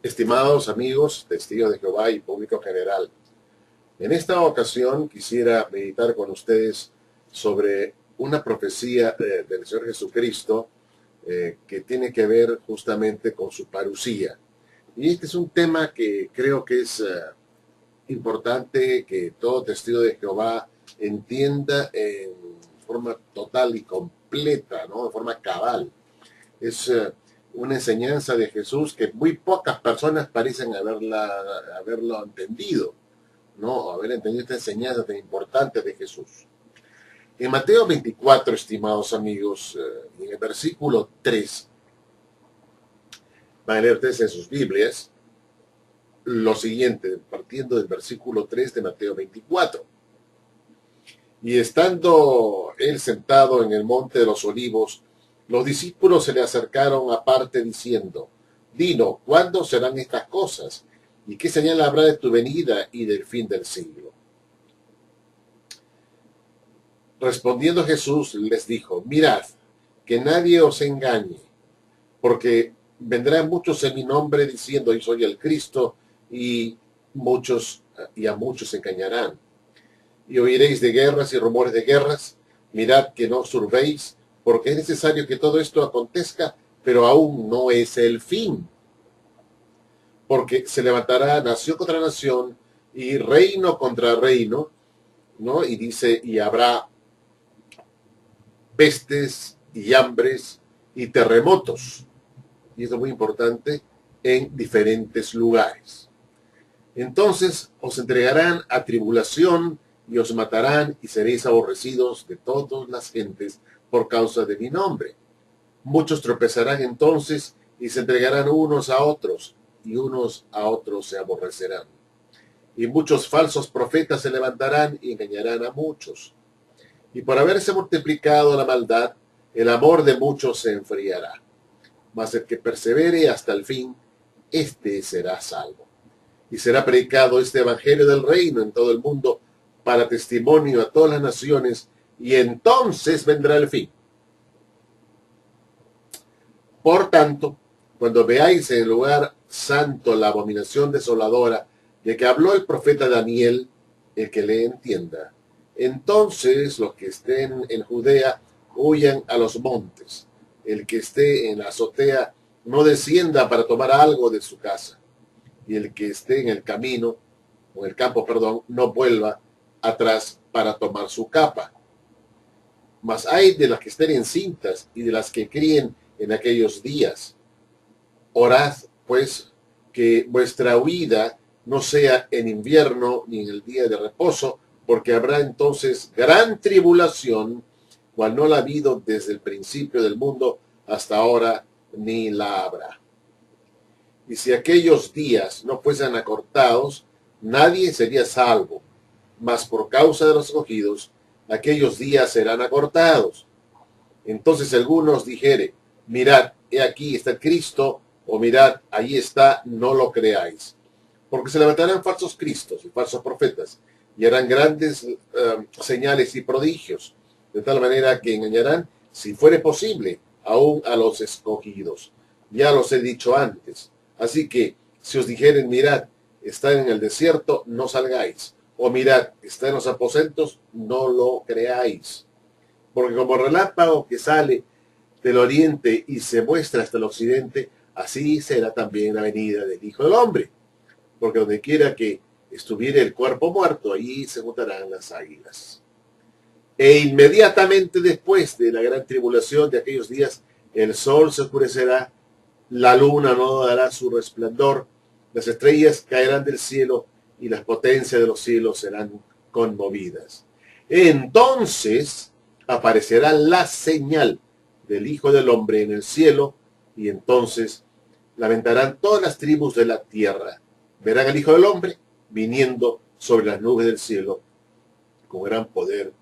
Estimados amigos, testigos de Jehová y público general, en esta ocasión quisiera meditar con ustedes sobre una profecía del Señor Jesucristo que tiene que ver justamente con su parucía. Y este es un tema que creo que es importante que todo testigo de Jehová entienda en forma total y completa, ¿no? De forma cabal. Es una enseñanza de Jesús que muy pocas personas parecen haberlo entendido, ¿no? Haber entendido esta enseñanza tan importante de Jesús. En Mateo 24, estimados amigos, en el versículo 3, van a leer ustedes en sus Biblias lo siguiente, partiendo del versículo 3 de Mateo 24. Y estando él sentado en el monte de los olivos, los discípulos se le acercaron aparte diciendo: Dinos, ¿cuándo serán estas cosas? ¿Y qué señal habrá de tu venida y del fin del siglo? Respondiendo Jesús les dijo: Mirad, que nadie os engañe, porque vendrán muchos en mi nombre diciendo: Yo soy el Cristo, y a muchos engañarán. Y oiréis de guerras y rumores de guerras. Mirad que no os turbéis, porque es necesario que todo esto acontezca, pero aún no es el fin. Porque se levantará nación contra nación y reino contra reino, ¿no? Y dice, y habrá pestes y hambres y terremotos. Y esto es muy importante, en diferentes lugares. Entonces os entregarán a tribulación y os matarán y seréis aborrecidos de todas las gentes por causa de mi nombre. Muchos tropezarán entonces y se entregarán unos a otros, y unos a otros se aborrecerán. Y muchos falsos profetas se levantarán y engañarán a muchos. Y por haberse multiplicado la maldad, el amor de muchos se enfriará. Mas el que persevere hasta el fin, éste será salvo. Y será predicado este evangelio del reino en todo el mundo para testimonio a todas las naciones, y entonces vendrá el fin. Por tanto, cuando veáis en el lugar santo la abominación desoladora de que habló el profeta Daniel, el que le entienda, entonces los que estén en Judea huyan a los montes. El que esté en la azotea no descienda para tomar algo de su casa. Y el que esté en el camino, o en el campo, perdón, no vuelva atrás para tomar su capa. Mas hay de las que estén encintas y de las que críen en aquellos días. Orad, pues, que vuestra huida no sea en invierno ni en el día de reposo, porque habrá entonces gran tribulación, cual no la ha habido desde el principio del mundo hasta ahora, ni la habrá. Y si aquellos días no fuesen acortados, nadie sería salvo. Mas por causa de los escogidos, aquellos días serán acortados. Entonces algunos dijere: mirad, he aquí está el Cristo, o mirad, ahí está, no lo creáis. Porque se levantarán falsos cristos y falsos profetas, y harán grandes señales y prodigios, de tal manera que engañarán, si fuere posible, aún a los escogidos. Ya los he dicho antes. Así que, si os dijeren: mirad, está en el desierto, no salgáis. O mirad, está en los aposentos, no lo creáis. Porque como relámpago que sale del oriente y se muestra hasta el occidente, así será también la venida del Hijo del Hombre. Porque donde quiera que estuviere el cuerpo muerto, allí se juntarán las águilas. E inmediatamente después de la gran tribulación de aquellos días, el sol se oscurecerá, la luna no dará su resplandor, las estrellas caerán del cielo y las potencias de los cielos serán conmovidas. Entonces aparecerá la señal del Hijo del Hombre en el cielo, y entonces lamentarán todas las tribus de la tierra. Verán al Hijo del Hombre viniendo sobre las nubes del cielo con gran poder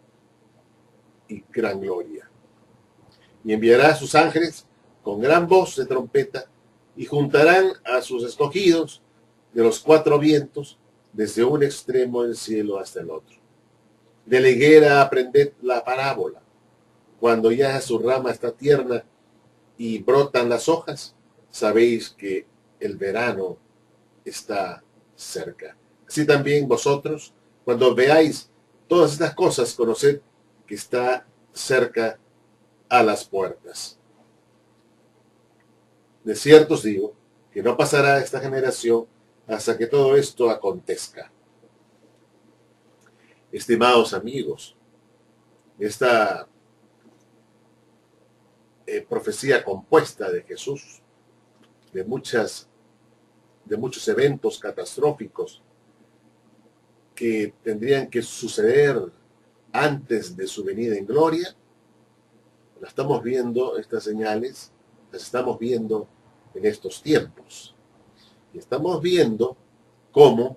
y gran gloria. Y enviará a sus ángeles con gran voz de trompeta y juntarán a sus escogidos de los cuatro vientos desde un extremo del cielo hasta el otro. De la higuera aprended la parábola. Cuando ya su rama está tierna y brotan las hojas, sabéis que el verano está cerca. Así también vosotros, cuando veáis todas estas cosas, conoced que está cerca a las puertas. De cierto os digo que no pasará esta generación hasta que todo esto acontezca. Estimados amigos, esta profecía compuesta de Jesús, de muchos eventos catastróficos que tendrían que suceder antes de su venida en gloria, la estamos viendo, estas señales, las estamos viendo en estos tiempos. Y estamos viendo cómo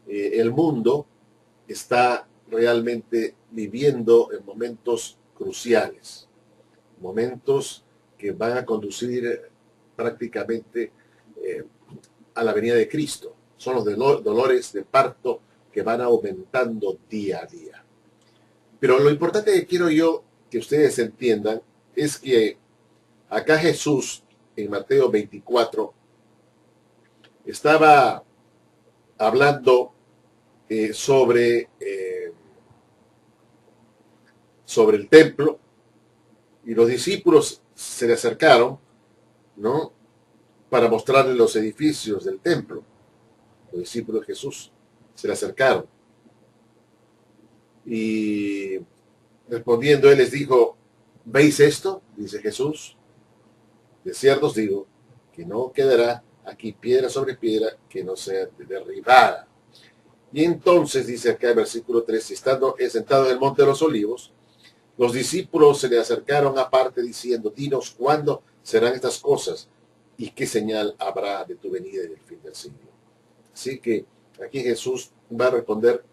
el mundo está realmente viviendo en momentos cruciales, momentos que van a conducir prácticamente a la venida de Cristo. Son los dolores de parto que van aumentando día a día. Pero lo importante que quiero yo que ustedes entiendan es que acá Jesús, en Mateo 24, estaba hablando sobre el templo, y los discípulos se le acercaron, ¿no?, para mostrarle los edificios del templo. Los discípulos de Jesús se le acercaron. Y respondiendo él les dijo, ¿veis esto?, dice Jesús. De cierto os digo que no quedará aquí piedra sobre piedra que no sea derribada. Y entonces dice acá el versículo 3, estando sentado en el monte de los olivos, los discípulos se le acercaron aparte diciendo, dinos cuándo serán estas cosas y qué señal habrá de tu venida y del fin del siglo. Así que aquí Jesús va a responder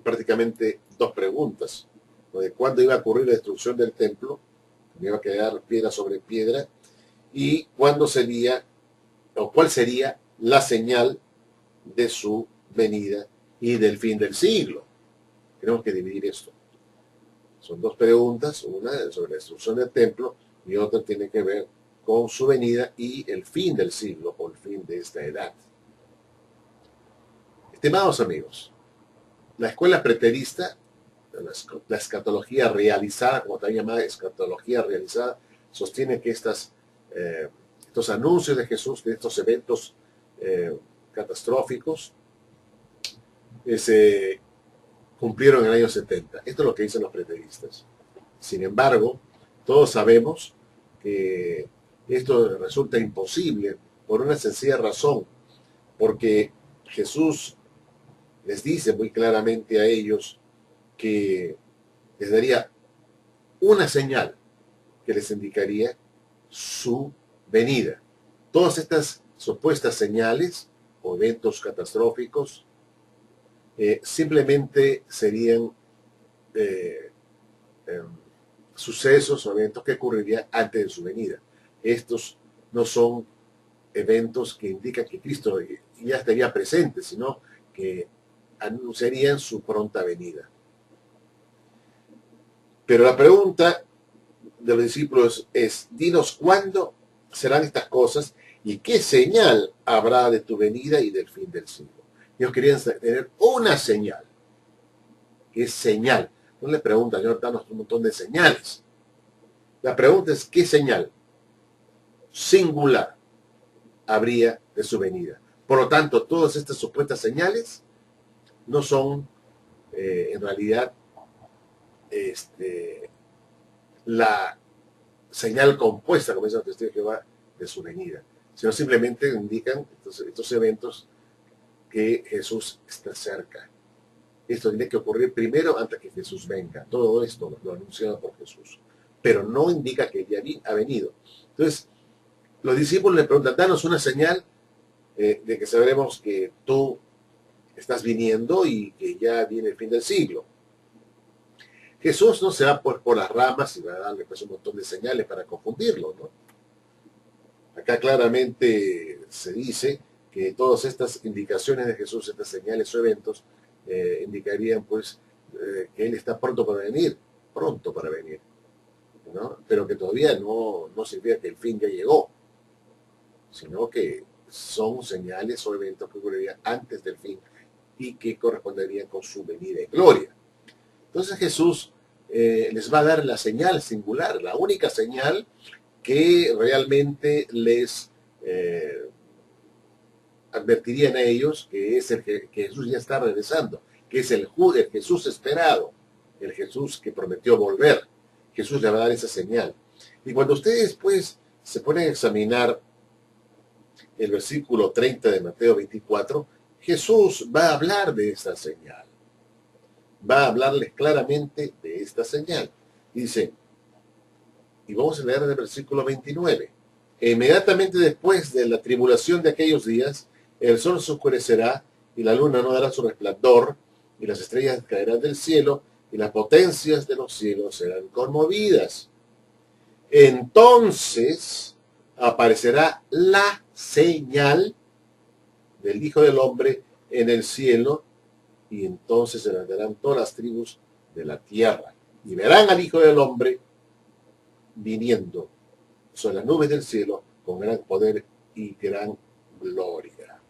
prácticamente dos preguntas, de cuándo iba a ocurrir la destrucción del templo, iba a quedar piedra sobre piedra, y cuándo sería, o cuál sería la señal de su venida y del fin del siglo. Tenemos que dividir esto. Son dos preguntas, una sobre la destrucción del templo y otra tiene que ver con su venida y el fin del siglo, o el fin de esta edad. Estimados amigos, la escuela preterista, la escatología realizada, como también llamada escatología realizada, sostiene que estos anuncios de Jesús, de estos eventos catastróficos, se cumplieron en el año 70. Esto es lo que dicen los preteristas. Sin embargo, todos sabemos que esto resulta imposible por una sencilla razón, porque Jesús les dice muy claramente a ellos que les daría una señal que les indicaría su venida. Todas estas supuestas señales o eventos catastróficos simplemente serían sucesos o eventos que ocurrirían antes de su venida. Estos no son eventos que indican que Cristo ya estaría presente, sino que anunciarían su pronta venida. Pero la pregunta de los discípulos es, dinos cuándo serán estas cosas y qué señal habrá de tu venida y del fin del siglo. Ellos querían tener una señal. ¿Qué señal? No le preguntan, Señor, danos un montón de señales. La pregunta es, ¿qué señal singular habría de su venida? Por lo tanto, todas estas supuestas señales no son en realidad la señal compuesta, como dicen los testigos de Jehová, de su venida, sino simplemente indican estos eventos que Jesús está cerca. Esto tiene que ocurrir primero antes que Jesús venga. Todo esto lo anunciado por Jesús, pero no indica que ya ha venido. Entonces, los discípulos le preguntan, danos una señal de que sabremos que tú estás viniendo y que ya viene el fin del siglo. Jesús no se va por las ramas y va a darle pues un montón de señales para confundirlo, ¿no? Acá claramente se dice que todas estas indicaciones de Jesús, estas señales o eventos, indicarían pues que Él está pronto para venir, ¿no? Pero que todavía no significa que el fin ya llegó, sino que son señales o eventos que ocurrirían antes del fin y que corresponderían con su venida en gloria. Entonces Jesús les va a dar la señal singular, la única señal que realmente les advertirían a ellos que es que Jesús ya está regresando, que es el Jesús esperado, el Jesús que prometió volver. Jesús le va a dar esa señal. Y cuando ustedes pues se ponen a examinar el versículo 30 de Mateo 24, Jesús va a hablar de esta señal. Va a hablarles claramente de esta señal. Dice, y vamos a leer el versículo 29. E inmediatamente después de la tribulación de aquellos días, el sol se oscurecerá y la luna no dará su resplandor y las estrellas caerán del cielo y las potencias de los cielos serán conmovidas. Entonces aparecerá la señal del Hijo del Hombre en el cielo y entonces se levantarán todas las tribus de la tierra y verán al Hijo del Hombre viniendo sobre las nubes del cielo con gran poder y gran gloria.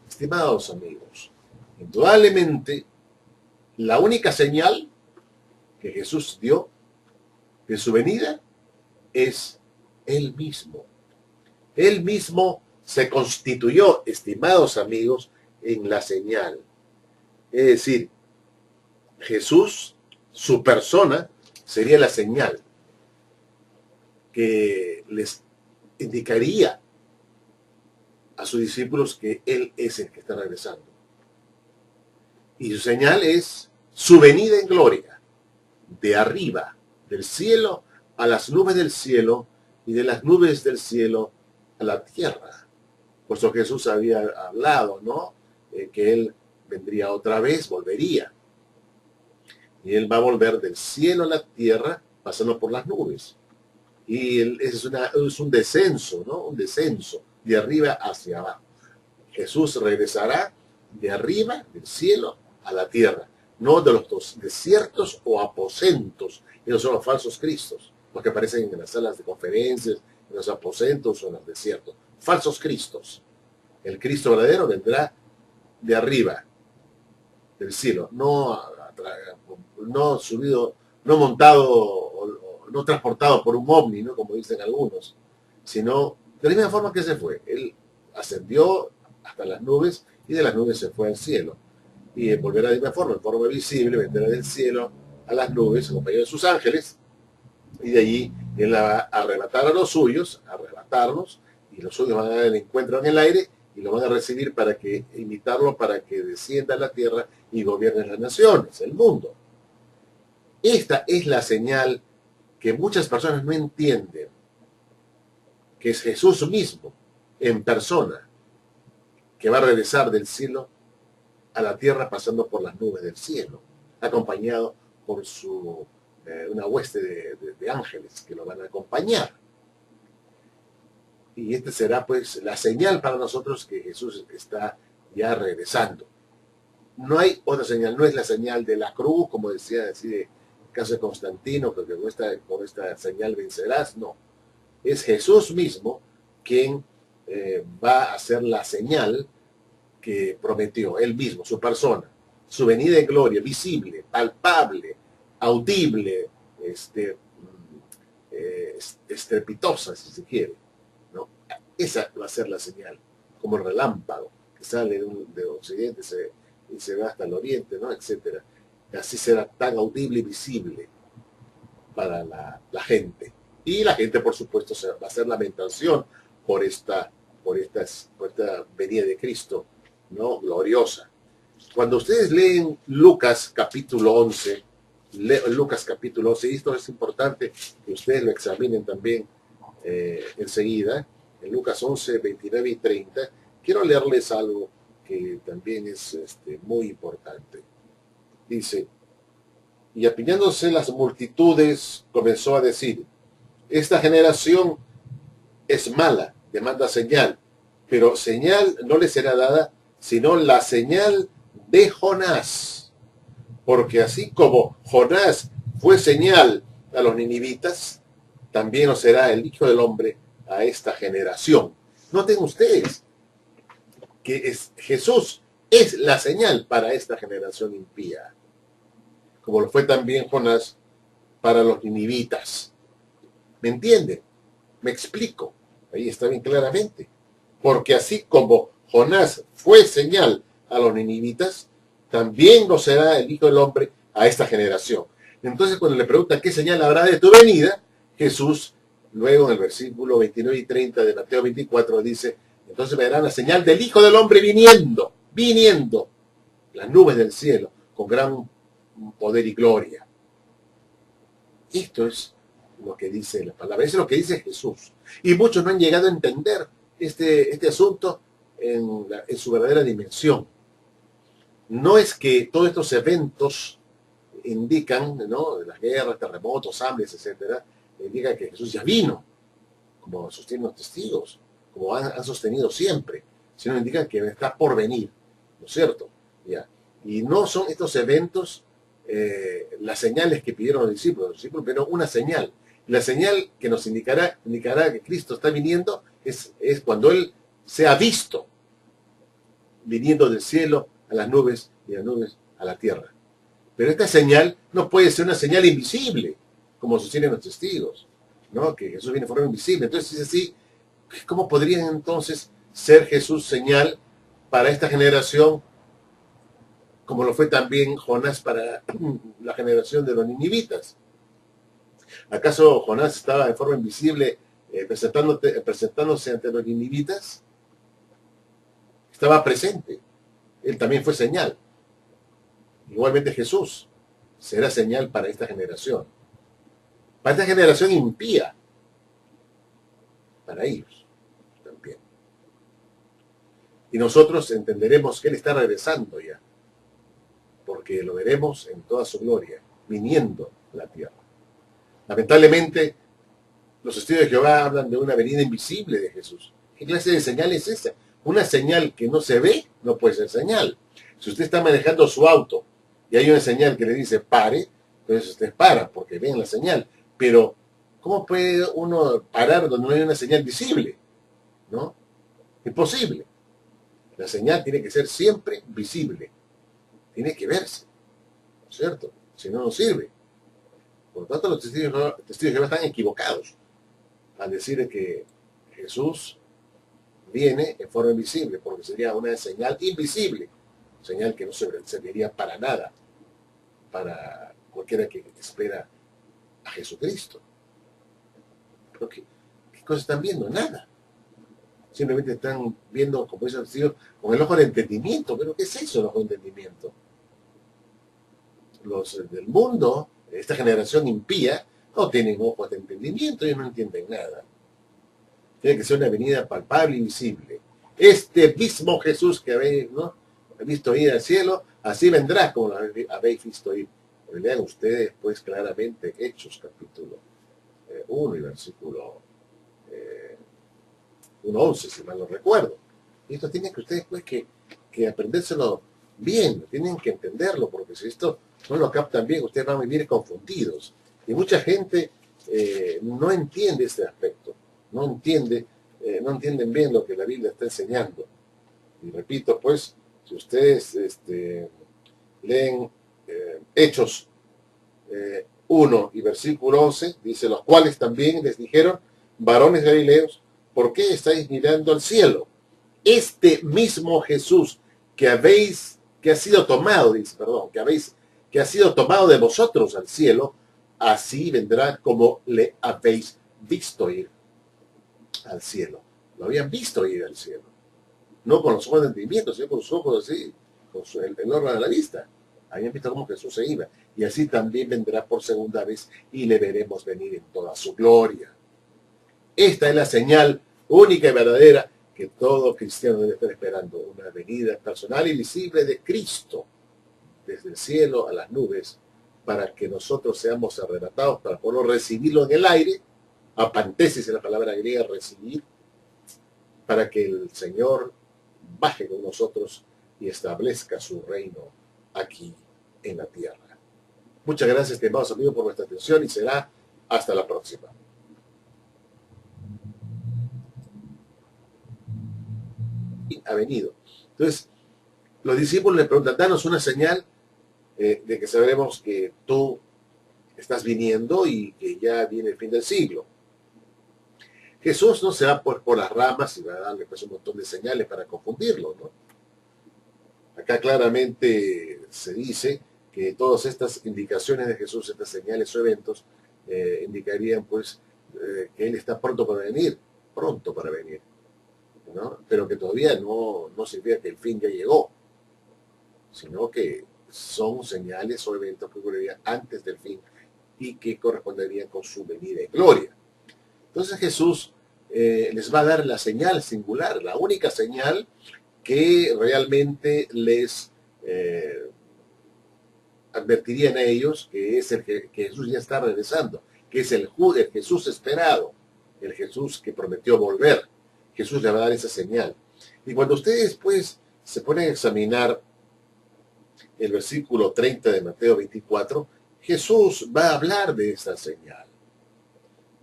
Estimados amigos, indudablemente la única señal que Jesús dio de su venida es Él mismo. Él mismo se constituyó, estimados amigos, en la señal. Es decir, Jesús, su persona, sería la señal que les indicaría a sus discípulos que Él es el que está regresando. Y su señal es su venida en gloria, de arriba, del cielo a las nubes del cielo, y de las nubes del cielo a la tierra. Por eso Jesús había hablado, ¿no? Que Él vendría otra vez, volvería. Y Él va a volver del cielo a la tierra, pasando por las nubes. Y es un descenso, ¿no? Un descenso de arriba hacia abajo. Jesús regresará de arriba, del cielo, a la tierra. No de los desiertos o aposentos. Esos son los falsos cristos, los que aparecen en las salas de conferencias, en los aposentos o en los desiertos. Falsos cristos. El Cristo verdadero vendrá de arriba, del cielo, no subido, no montado, no transportado por un ovni, ¿no? Como dicen algunos, sino de la misma forma que se fue. Él ascendió hasta las nubes y de las nubes se fue al cielo. Y volverá de la misma forma visible, vendrá del cielo a las nubes, acompañado de sus ángeles, y de allí Él va a arrebatar a los suyos, arrebatarlos, y los suyos van a dar el encuentro en el aire, y lo van a recibir para que imitarlo, para que descienda a la tierra y gobierne las naciones, el mundo. Esta es la señal que muchas personas no entienden, que es Jesús mismo, en persona, que va a regresar del cielo a la tierra pasando por las nubes del cielo, acompañado por una hueste de ángeles que lo van a acompañar. Y esta será pues la señal para nosotros que Jesús está ya regresando. No hay otra señal, no es la señal de la cruz, como decía el caso de Constantino, que con esta señal vencerás, no. Es Jesús mismo quien va a hacer la señal que prometió, él mismo, su persona, su venida en gloria, visible, palpable, audible, estrepitosa, si se quiere, ¿no? Esa va a ser la señal, como el relámpago que sale de occidente y se va hasta el oriente, ¿no? Etcétera. Así será tan audible y visible para la gente. Y la gente, por supuesto, va a hacer lamentación por esta venida de Cristo, ¿no? Gloriosa. Cuando ustedes leen Lucas capítulo 11, y esto es importante que ustedes lo examinen también enseguida, en Lucas 11, 29 y 30, quiero leerles algo que también es muy importante. Dice, Y apiñándose las multitudes, comenzó a decir: esta generación es mala, demanda señal, pero señal no le será dada, sino la señal de Jonás. Porque así como Jonás fue señal a los ninivitas, también lo será el Hijo del Hombre a esta generación. Noten ustedes que Jesús es la señal para esta generación impía, como lo fue también Jonás para los ninivitas. ¿Me entienden? Me explico. Ahí está bien claramente. Porque así como Jonás fue señal a los ninivitas, también lo será el Hijo del Hombre a esta generación. Entonces, cuando le preguntan qué señal habrá de tu venida, Jesús, luego en el versículo 29 y 30 de Mateo 24, dice: entonces verán la señal del Hijo del Hombre viniendo, las nubes del cielo, con gran poder y gloria. Esto es lo que dice la palabra, eso es lo que dice Jesús. Y muchos no han llegado a entender este asunto en su verdadera dimensión. No es que todos estos eventos indican, ¿no?, las guerras, terremotos, hambres, etcétera, indican que Jesús ya vino, como sostienen los testigos, como han sostenido siempre, sino indican que está por venir, ¿no es cierto? ¿Ya? Y no son estos eventos las señales que pidieron los discípulos pidieron una señal. La señal que nos indicará que Cristo está viniendo es cuando Él sea visto viniendo del cielo a las nubes y de las nubes a la tierra. Pero esta señal no puede ser una señal invisible, como sostienen los testigos, ¿no?, que Jesús viene de forma invisible. Entonces, si es así, ¿cómo podría entonces ser Jesús señal para esta generación, como lo fue también Jonás para la generación de los ninivitas? ¿Acaso Jonás estaba de forma invisible presentándose ante los ninivitas? Estaba presente. Él también fue señal. Igualmente Jesús será señal para esta generación. Para esta generación impía. Para ellos también. Y nosotros entenderemos que Él está regresando ya. Porque lo veremos en toda su gloria, viniendo a la tierra. Lamentablemente, los testigos de Jehová hablan de una venida invisible de Jesús. ¿Qué clase de señal es esa? Una señal que no se ve no puede ser señal. Si usted está manejando su auto y hay una señal que le dice pare, entonces usted para porque ven la señal. Pero, ¿cómo puede uno parar donde no hay una señal visible? ¿No? Imposible. La señal tiene que ser siempre visible. Tiene que verse. ¿No es cierto? Si no, no sirve. Por lo tanto, los testigos de Jehová están equivocados al decir que Jesús viene en forma invisible, porque sería una señal invisible, señal que no serviría para nada para cualquiera que espera a Jesucristo. Pero ¿qué cosas están viendo? Nada. Simplemente están viendo, como dicen los testigos, con el ojo de entendimiento. ¿Pero qué es eso, el ojo de entendimiento? Los del mundo, esta generación impía, no tienen ojos de entendimiento, ellos no entienden nada. Tiene que ser una venida palpable y visible. Este mismo Jesús que habéis, ¿no?, visto ir al cielo, así vendrá como lo habéis visto ir. Lean ustedes pues claramente Hechos capítulo 1 y versículo 1:11, si mal no recuerdo. Y esto tienen que ustedes pues que aprendérselo bien, tienen que entenderlo, porque si esto no lo captan bien, ustedes van a vivir confundidos. Y mucha gente no entiende este aspecto, no entienden bien lo que la Biblia está enseñando. Y repito, pues, si ustedes leen Hechos 1 y versículo 11, dice: los cuales también les dijeron: varones galileos, ¿por qué estáis mirando al cielo? Este mismo Jesús que ha sido tomado, dice, perdón, que ha sido tomado de vosotros al cielo, así vendrá como le habéis visto ir al cielo. Lo habían visto ir al cielo. No con los ojos de entendimiento, sino con sus ojos así, con el órgano de la vista. Habían visto cómo Jesús se iba. Y así también vendrá por segunda vez y le veremos venir en toda su gloria. Esta es la señal única y verdadera que todo cristiano debe estar esperando. Una venida personal y visible de Cristo desde el cielo a las nubes para que nosotros seamos arrebatados, para poder recibirlo en el aire, apantesis en la palabra griega, recibir, para que el Señor baje con nosotros y establezca su reino aquí en la tierra. Muchas gracias, estimados amigos, por vuestra atención y será hasta la próxima. Y ha venido. Entonces, los discípulos le preguntan, danos una señal de que sabremos que tú estás viniendo y que ya viene el fin del siglo. Jesús no se va por las ramas y va a darle pues un montón de señales para confundirlo, ¿no? Acá claramente se dice que todas estas indicaciones de Jesús, estas señales o eventos, indicarían pues que Él está pronto para venir, ¿no? Pero que todavía no significa que el fin ya llegó, sino que son señales o eventos que ocurrirían antes del fin y que corresponderían con su venida en gloria. Entonces Jesús les va a dar la señal singular, la única señal que realmente les advertirían a ellos que es el que Jesús ya está regresando, que es el Jesús esperado, el Jesús que prometió volver. Jesús le va a dar esa señal. Y cuando ustedes pues se ponen a examinar el versículo 30 de Mateo 24, Jesús va a hablar de esta señal.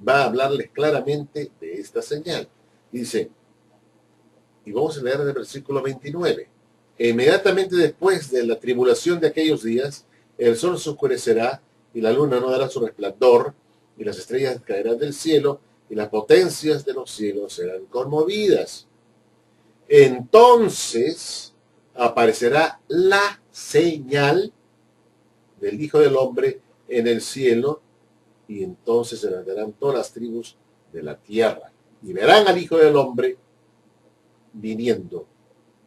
Va a hablarles claramente de esta señal. Dice, y vamos a leer el versículo 29. E inmediatamente después de la tribulación de aquellos días, el sol se oscurecerá y la luna no dará su resplandor y las estrellas caerán del cielo y las potencias de los cielos serán conmovidas. Entonces aparecerá la señal del Hijo del Hombre en el cielo y entonces se levantarán todas las tribus de la tierra y verán al Hijo del Hombre viniendo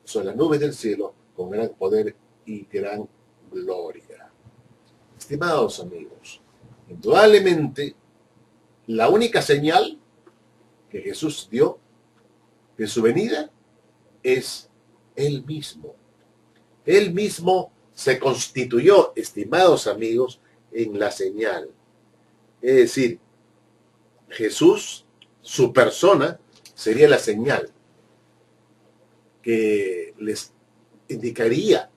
sobre las nubes del cielo con gran poder y gran gloria. Estimados amigos, indudablemente la única señal que Jesús dio de su venida es Él mismo. Él mismo se constituyó, estimados amigos, en la señal. Es decir, Jesús, su persona, sería la señal que les indicaría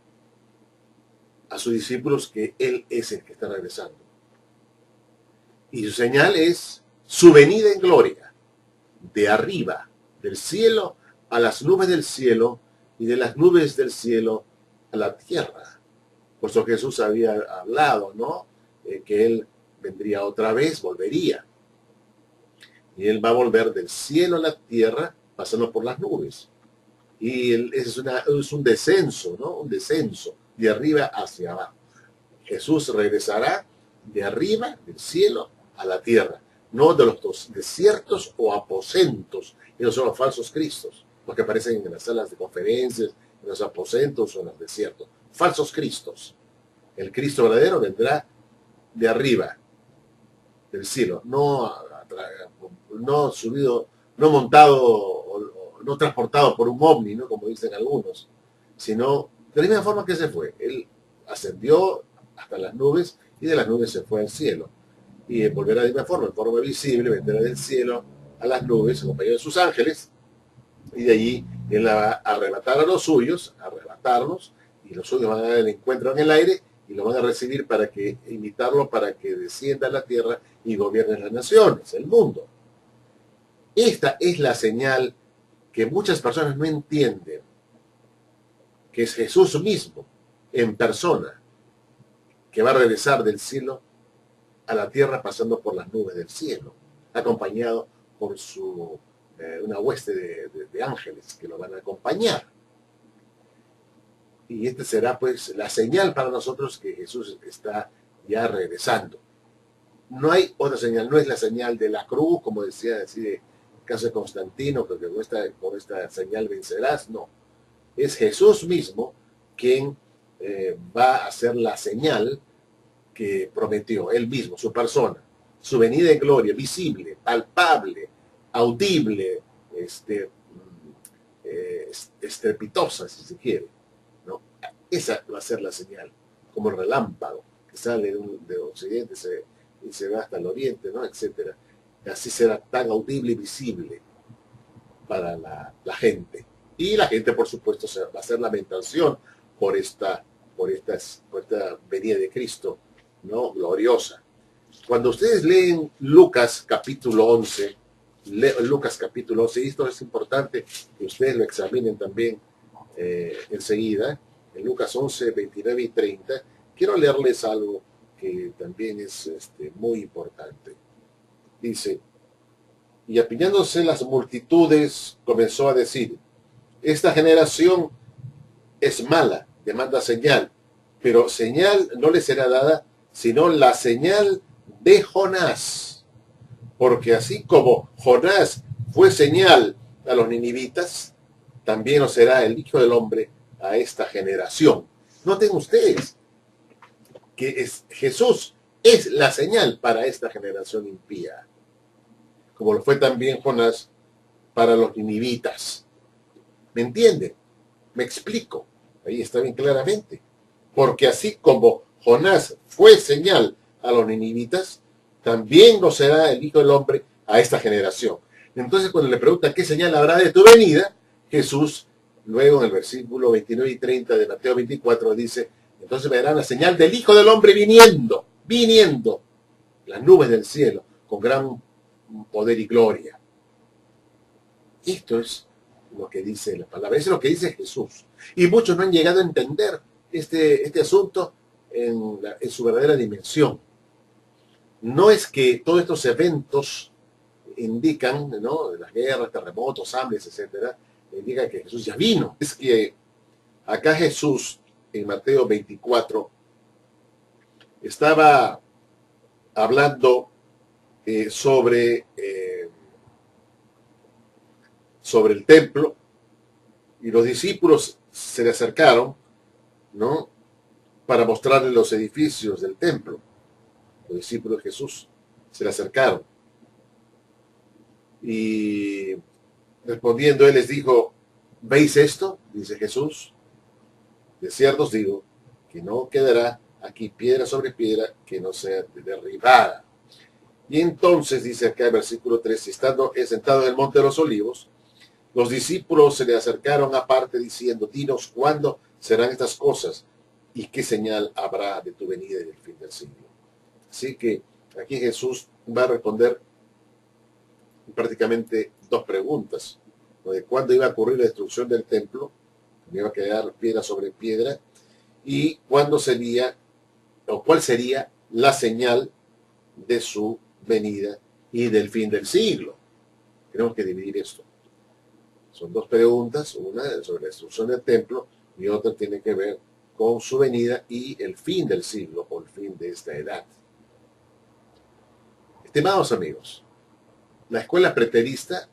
a sus discípulos que Él es el que está regresando. Y su señal es su venida en gloria, de arriba, del cielo a las nubes del cielo y de las nubes del cielo a la tierra. Por eso Jesús había hablado, ¿no? Que Él vendría otra vez, volvería. Y Él va a volver del cielo a la tierra, pasando por las nubes. Y es un descenso, ¿no? Un descenso de arriba hacia abajo. Jesús regresará de arriba, del cielo, a la tierra. No de los desiertos o aposentos. Esos son los falsos cristos, los que aparecen en las salas de conferencias, en los aposentos o en los desiertos. Falsos cristos. El Cristo verdadero vendrá de arriba, del cielo, no subido, no montado, no transportado por un ovni, ¿no? Como dicen algunos, sino de la misma forma que se fue. Él ascendió hasta las nubes y de las nubes se fue al cielo. Y volverá de la misma forma, en forma visible, vendrá del cielo a las nubes, acompañado de sus ángeles, y de allí Él va a arrebatar a los suyos, arrebatarlos, y los suyos van a dar el encuentro en el aire, y lo van a recibir para que imitarlo, para que descienda a la tierra y gobierne las naciones, el mundo. Esta es la señal que muchas personas no entienden, que es Jesús mismo, en persona, que va a regresar del cielo a la tierra pasando por las nubes del cielo, acompañado por una hueste de ángeles que lo van a acompañar. Y esta será pues la señal para nosotros que Jesús está ya regresando. No hay otra señal, no es la señal de la cruz, como decía el caso de Constantino, que con esta señal vencerás, no. Es Jesús mismo quien va a hacer la señal que prometió, Él mismo, su persona, su venida en gloria, visible, palpable, audible, estrepitosa, si se quiere, ¿no? Esa va a ser la señal, como el relámpago que sale de Occidente y se va hasta el Oriente, ¿no? Etcétera. Así será tan audible y visible para la gente. Y la gente, por supuesto, va a hacer lamentación por esta venida de Cristo, ¿no? Gloriosa. Cuando ustedes leen Lucas capítulo 11, Lucas capítulo 11, y esto es importante que ustedes lo examinen también enseguida, en Lucas 11, 29 y 30, quiero leerles algo que también es muy importante. Dice, y apiñándose las multitudes, comenzó a decir, esta generación es mala, demanda señal, pero señal no le será dada, sino la señal de Jonás. Porque así como Jonás fue señal a los ninivitas, también lo será el Hijo del Hombre a esta generación. Noten ustedes que Jesús es la señal para esta generación impía, como lo fue también Jonás para los ninivitas. ¿Me entienden? Me explico. Ahí está bien claramente. Porque así como Jonás fue señal a los ninivitas, también lo será el Hijo del Hombre a esta generación. Entonces, cuando le preguntan qué señal habrá de tu venida, Jesús, luego en el versículo 29 y 30 de Mateo 24, dice, entonces verán la señal del Hijo del Hombre viniendo, las nubes del cielo, con gran poder y gloria. Esto es lo que dice la palabra, eso es lo que dice Jesús. Y muchos no han llegado a entender este asunto en su verdadera dimensión. No es que todos estos eventos indican, ¿no? Las guerras, terremotos, hambres, etcétera, indican que Jesús ya vino. Es que acá Jesús, en Mateo 24, estaba hablando sobre el templo, y los discípulos se le acercaron, ¿no? Para mostrarle los edificios del templo. Los discípulos de Jesús se le acercaron. Y respondiendo él les dijo, ¿veis esto? Dice Jesús. De cierto os digo que no quedará aquí piedra sobre piedra que no sea derribada. Y entonces dice acá el versículo 3, estando sentado en el monte de los olivos, los discípulos se le acercaron aparte diciendo, dinos cuándo serán estas cosas y qué señal habrá de tu venida y del fin del siglo. Así que aquí Jesús va a responder prácticamente dos preguntas, de cuándo iba a ocurrir la destrucción del templo, me iba a quedar piedra sobre piedra, y cuándo sería, o cuál sería la señal de su venida y del fin del siglo. Tenemos que dividir esto. Son dos preguntas, una sobre la destrucción del templo y otra tiene que ver con su venida y el fin del siglo, o el fin de esta edad. Estimados amigos, la escuela preterista,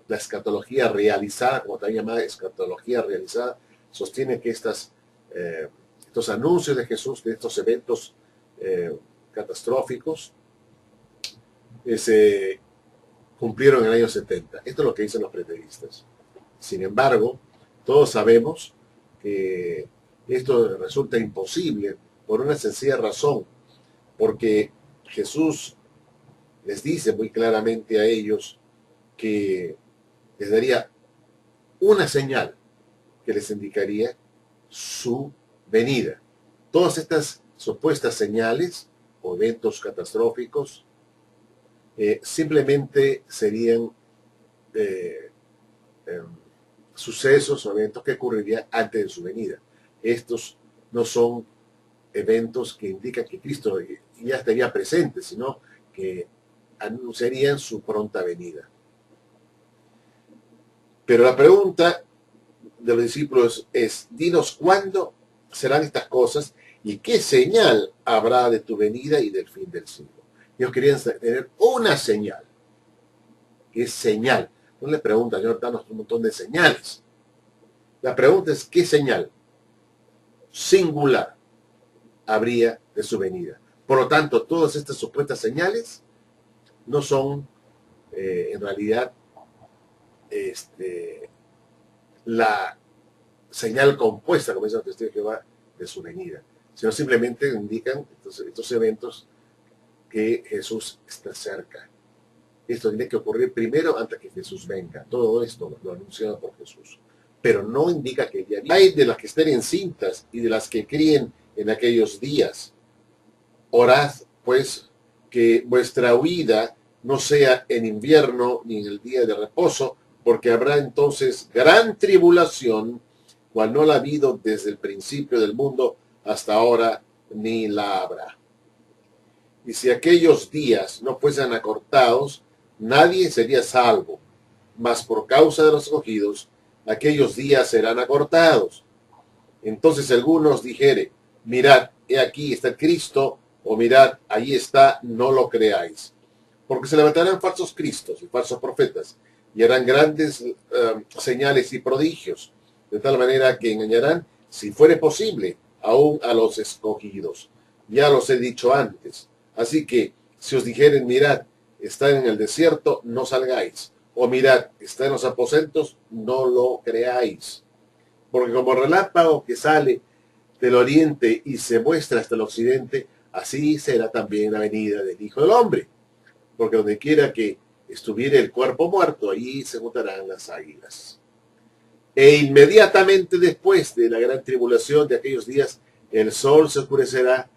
la escatología realizada, como también llamada escatología realizada, sostiene que estos anuncios de Jesús, de estos eventos catastróficos, se cumplieron en el año 70. Esto es lo que dicen los preteristas. Sin embargo, todos sabemos que esto resulta imposible por una sencilla razón, porque Jesús les dice muy claramente a ellos que les daría una señal que les indicaría su venida. Todas estas supuestas señales o eventos catastróficos simplemente serían sucesos o eventos que ocurrirían antes de su venida. Estos no son eventos que indican que Cristo ya estaría presente, sino que anunciarían su pronta venida. Pero la pregunta de los discípulos es, dinos cuándo serán estas cosas y qué señal habrá de tu venida y del fin del siglo. Ellos querían tener una señal. ¿Qué señal? No le preguntan, Señor, danos un montón de señales. La pregunta es, ¿qué señal singular habría de su venida? Por lo tanto, todas estas supuestas señales no son en realidad la señal compuesta, como dice el testigo de Jehová, de su venida, sino simplemente indican estos eventos que Jesús está cerca. Esto tiene que ocurrir primero antes que Jesús venga. Todo esto lo anunciado por Jesús. Pero no indica que ya hay de las que estén encintas y de las que críen en aquellos días. Orad, pues, que vuestra huida no sea en invierno ni en el día de reposo, porque habrá entonces gran tribulación, cual no la ha habido desde el principio del mundo hasta ahora, ni la habrá. Y si aquellos días no fuesen acortados, nadie sería salvo, mas por causa de los escogidos, aquellos días serán acortados. Entonces algunos dijere, mirad, he aquí está el Cristo, o mirad, allí está, no lo creáis. Porque se levantarán falsos cristos y falsos profetas, y harán grandes señales y prodigios, de tal manera que engañarán, si fuere posible, aún a los escogidos. Ya los he dicho antes. Así que, si os dijeren, mirad, está en el desierto, no salgáis. O mirad, está en los aposentos, no lo creáis. Porque como relámpago que sale del oriente y se muestra hasta el occidente, así será también la venida del Hijo del Hombre. Porque donde quiera que estuviere el cuerpo muerto, allí se juntarán las águilas. E inmediatamente después de la gran tribulación de aquellos días, el sol se oscurecerá,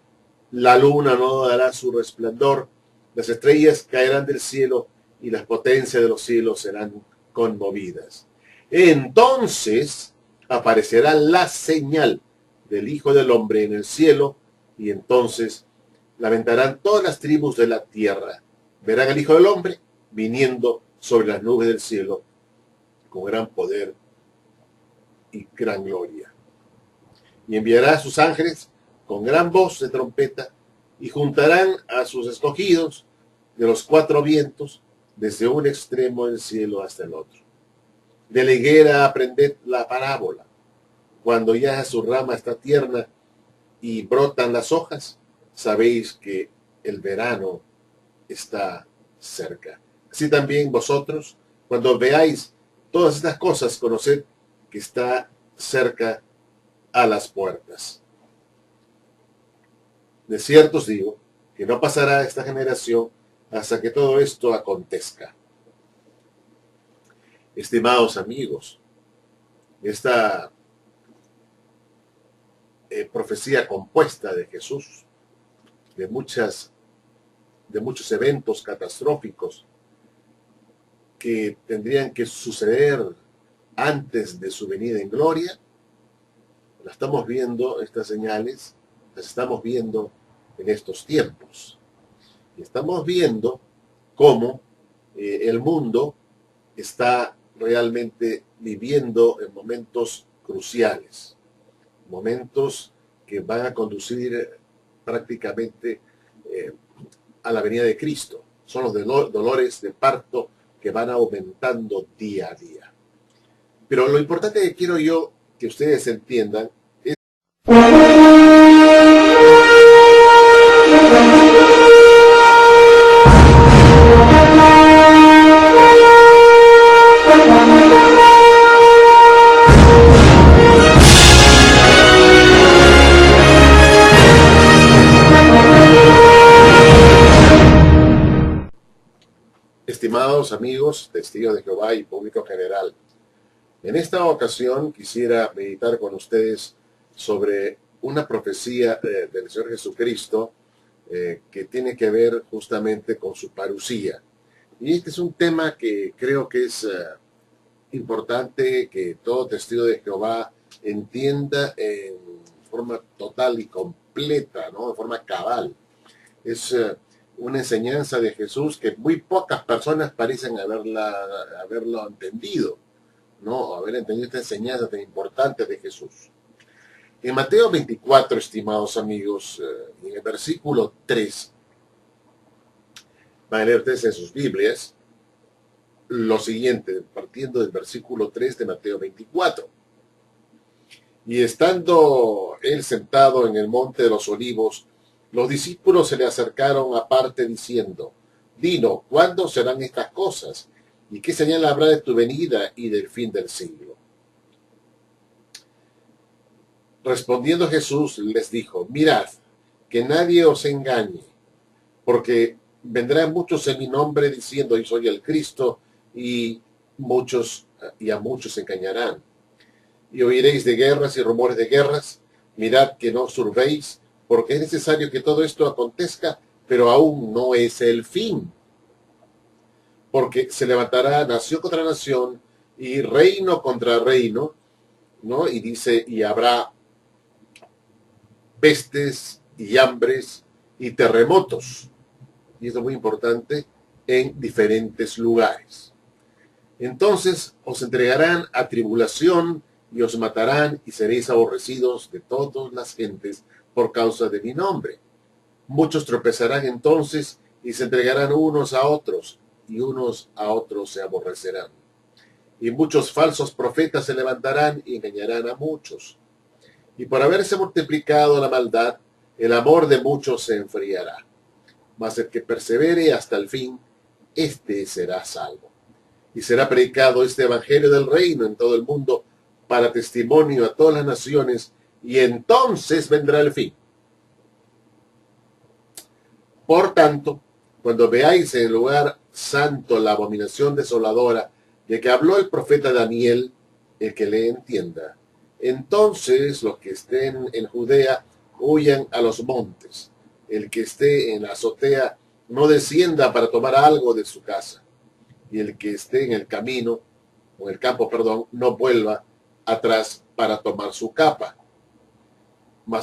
la luna no dará su resplandor, las estrellas caerán del cielo y las potencias de los cielos serán conmovidas. Entonces aparecerá la señal del Hijo del Hombre en el cielo, y entonces lamentarán todas las tribus de la tierra. Verán al Hijo del Hombre viniendo sobre las nubes del cielo con gran poder y gran gloria. Y enviará a sus ángeles con gran voz de trompeta, y juntarán a sus escogidos de los cuatro vientos, desde un extremo del cielo hasta el otro. De la higuera aprended la parábola. Cuando ya su rama está tierna y brotan las hojas, sabéis que el verano está cerca. Así también vosotros, cuando veáis todas estas cosas, conoced que está cerca a las puertas. De cierto os digo que no pasará esta generación hasta que todo esto acontezca. Estimados amigos, esta profecía compuesta de Jesús, de muchos eventos catastróficos que tendrían que suceder antes de su venida en gloria, la estamos viendo, estas señales, las estamos viendo en estos tiempos. Y estamos viendo cómo el mundo está realmente viviendo en momentos cruciales, momentos que van a conducir prácticamente a la venida de Cristo. Son los dolores de parto que van aumentando día a día. Pero lo importante que quiero yo que ustedes entiendan es estimados amigos, testigos de Jehová y público general. En esta ocasión quisiera meditar con ustedes sobre una profecía del Señor Jesucristo que tiene que ver justamente con su parucía. Y este es un tema que creo que es importante que todo testigo de Jehová entienda en forma total y completa, ¿no? De forma cabal. Es una enseñanza de Jesús que muy pocas personas parecen haberlo entendido, ¿no? Haber entendido esta enseñanza tan importante de Jesús. En Mateo 24, estimados amigos, en el versículo 3, van a leer ustedes en sus Biblias lo siguiente, partiendo del versículo 3 de Mateo 24. Y estando él sentado en el monte de los olivos, los discípulos se le acercaron aparte diciendo, dinos, ¿cuándo serán estas cosas? ¿Y qué señal habrá de tu venida y del fin del siglo? Respondiendo Jesús les dijo, mirad, que nadie os engañe, porque vendrán muchos en mi nombre diciendo, yo soy el Cristo, y a muchos engañarán. Y oiréis de guerras y rumores de guerras, mirad que no os turbéis, porque es necesario que todo esto acontezca, pero aún no es el fin. Porque se levantará nación contra nación y reino contra reino, ¿no? Y dice, y habrá pestes y hambres y terremotos, y esto es muy importante, en diferentes lugares. Entonces os entregarán a tribulación y os matarán y seréis aborrecidos de todas las gentes por causa de mi nombre. Muchos tropezarán entonces y se entregarán unos a otros y unos a otros se aborrecerán. Y muchos falsos profetas se levantarán y engañarán a muchos. Y por haberse multiplicado la maldad, el amor de muchos se enfriará. Mas el que persevere hasta el fin, éste será salvo. Y será predicado este evangelio del reino en todo el mundo para testimonio a todas las naciones, y entonces vendrá el fin. Por tanto, cuando veáis en el lugar santo la abominación desoladora de que habló el profeta Daniel, el que le entienda, entonces los que estén en Judea huyan a los montes. El que esté en la azotea no descienda para tomar algo de su casa. Y el que esté en el camino, o en el campo, perdón, no vuelva atrás para tomar su capa. Mas